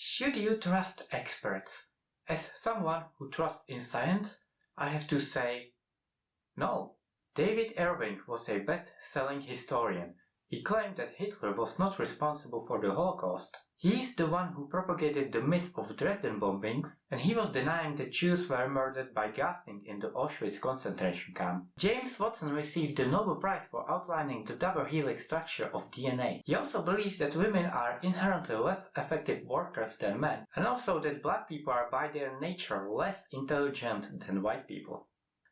Should you trust experts? As someone who trusts in science, I have to say no. David Irving was a best-selling historian. He claimed that Hitler was not responsible for the Holocaust. He's the one who propagated the myth of Dresden bombings, and he was denying that Jews were murdered by gassing in the Auschwitz concentration camp. James Watson received the Nobel Prize for outlining the double-helix structure of DNA. He also believes that women are inherently less effective workers than men, and also that black people are by their nature less intelligent than white people.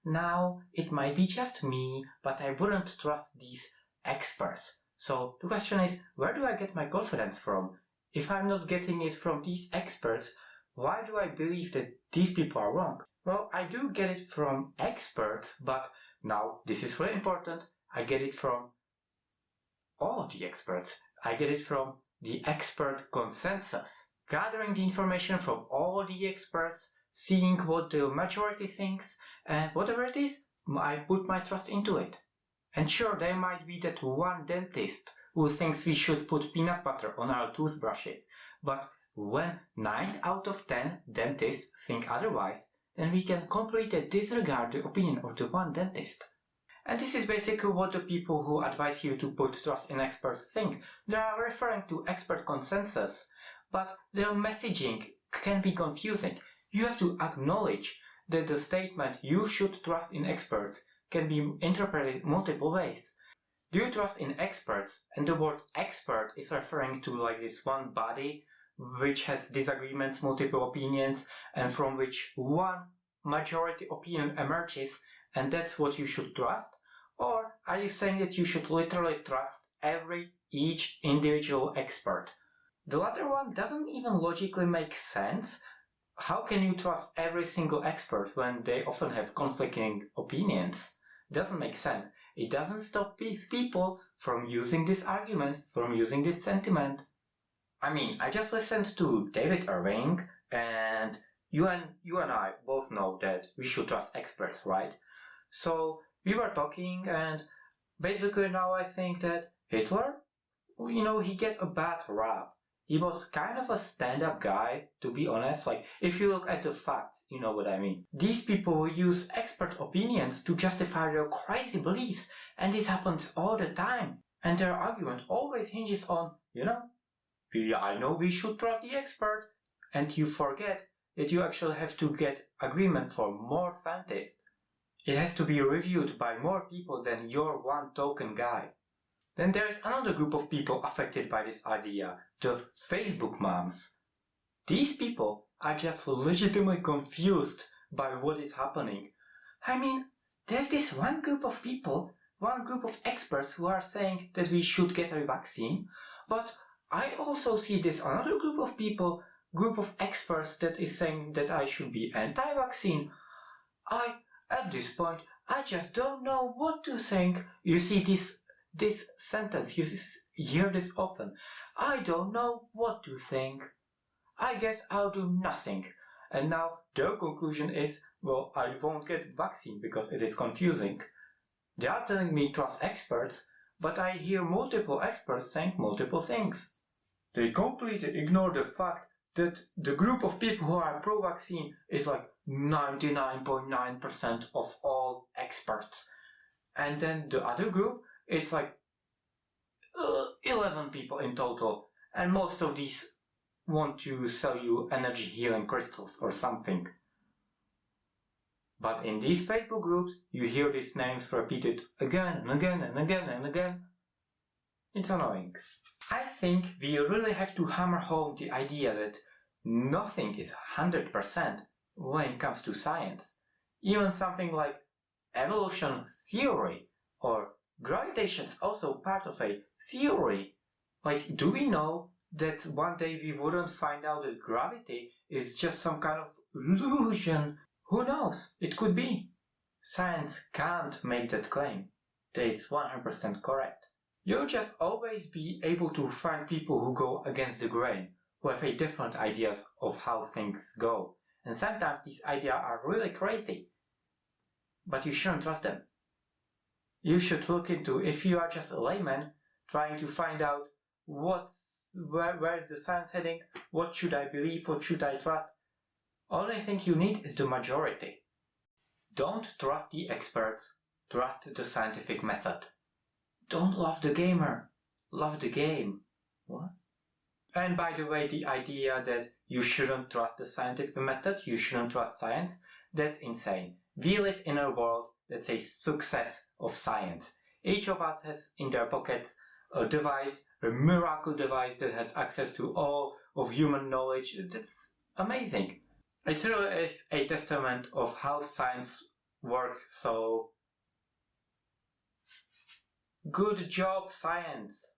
Now, it might be just me, but I wouldn't trust these experts. So the question is, where do I get my confidence from? If I'm not getting it from these experts, why do I believe that these people are wrong? Well, I do get it from experts, but now this is really important. I get it from all of the experts. I get it from the expert consensus. Gathering the information from all the experts, seeing what the majority thinks, and whatever it is, I put my trust into it. And sure, there might be that one dentist who thinks we should put peanut butter on our toothbrushes, but when 9 out of 10 dentists think otherwise, then we can completely disregard the opinion of the one dentist. And this is basically what the people who advise you to put trust in experts think. They are referring to expert consensus, but their messaging can be confusing. You have to acknowledge that the statement "you should trust in experts" can be interpreted multiple ways. Do you trust in experts? And the word expert is referring to like this one body which has disagreements, multiple opinions, and from which one majority opinion emerges, and that's what you should trust? Or are you saying that you should literally trust each individual expert? The latter one doesn't even logically make sense. How can you trust every single expert when they often have conflicting opinions? It doesn't make sense. It doesn't stop people from using this argument, from using this sentiment. I mean, I just listened to David Irving, and you and I both know that we should trust experts, right? So we were talking, and basically now I think that Hitler, he gets a bad rap. He was kind of a stand-up guy, to be honest. Like, if you look at the facts, you know what I mean. These people use expert opinions to justify their crazy beliefs, and this happens all the time. And their argument always hinges on, I know we should trust the expert. And you forget that you actually have to get agreement for more scientists. It has to be reviewed by more people than your one token guy. Then there is another group of people affected by this idea, the Facebook moms. These people are just legitimately confused by what is happening. I mean, there's this one group of people, one group of experts who are saying that we should get a vaccine, but I also see this another group of people, group of experts that is saying that I should be anti-vaccine. At this point, I just don't know what to think. You see this sentence, you hear this often. I don't know what to think. I guess I'll do nothing. And now their conclusion is, well, I won't get vaccine because it is confusing. They are telling me trust experts, but I hear multiple experts saying multiple things. They completely ignore the fact that the group of people who are pro-vaccine is like 99.9% of all experts. And then the other group, it's like 11 people in total, and most of these want to sell you energy healing crystals or something. But in these Facebook groups, you hear these names repeated again and again and again and again. It's annoying. I think we really have to hammer home the idea that nothing is 100% when it comes to science. Even something like evolution theory or gravitation is also part of a theory. Like, do we know that one day we wouldn't find out that gravity is just some kind of illusion? Who knows? It could be. Science can't make that claim that it's 100% correct. You'll just always be able to find people who go against the grain, who have a different ideas of how things go. And sometimes these ideas are really crazy. But you shouldn't trust them. You should look into, if you are just a layman trying to find out where is the science heading, what should I believe, what should I trust. Only thing you need is the majority. Don't trust the experts, trust the scientific method. Don't love the gamer, love the game. What? And by the way, the idea that you shouldn't trust the scientific method, you shouldn't trust science, that's insane. We live in a world that's a success of science. Each of us has in their pockets a device, a miracle device that has access to all of human knowledge. That's amazing. It really is a testament of how science works, so good job, science!